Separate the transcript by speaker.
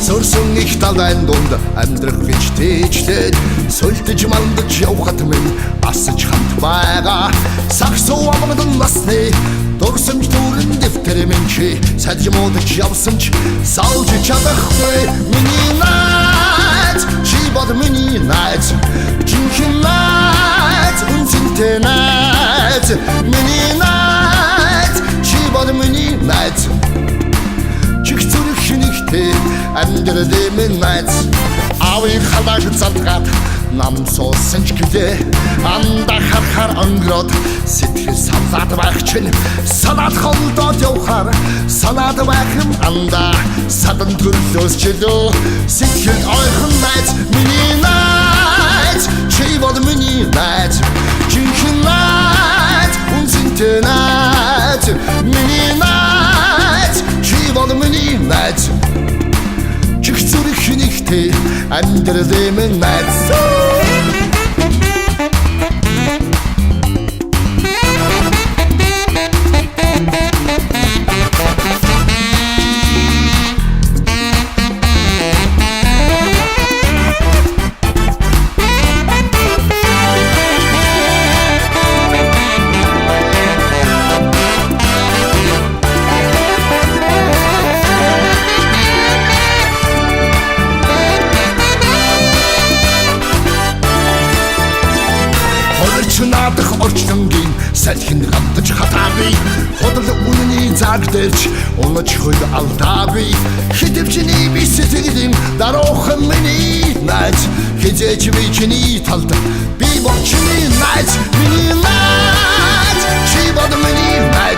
Speaker 1: Сурсан их талайн дунд амьдрах гэж дээжлээд сольдж мандж явхад минь асаж хамт байгаа сагсуу амгадан насны дурсамж дүүрэн дэвтэр минь чи сажмуудж явсан ч саулж чадахгүй миний найз чи бод миний найз жинхэнэ найз үнцэнтэй найз миний найз чи бод миний найз чих зүрх нэгтэй амьдрал минь найз авийн халааш залгаад нам суусан ч гэлээ анда харахаар өнгөрөөд сэтгэл санаад байх чинь санаад холдоод явхаар санаад байх юм анда садан төрлөөс чөлөө сэтгэл ойрхон найз миний найз чи бод миний найз жинхэнэ найз үнцэнтэй найз миний найз чи бод миний найз чих зүрх нэгтэй амьдрал минь найз надах орчлонгийн салхинд гамтаж хатаагүй ходрол үнэний цаг дэрч унаж хөл алдаагүй хитвчний би сэтгэлийн даруухан миний найз хизээч би чиний талд би болчихны найз миний найз чи бод миний найз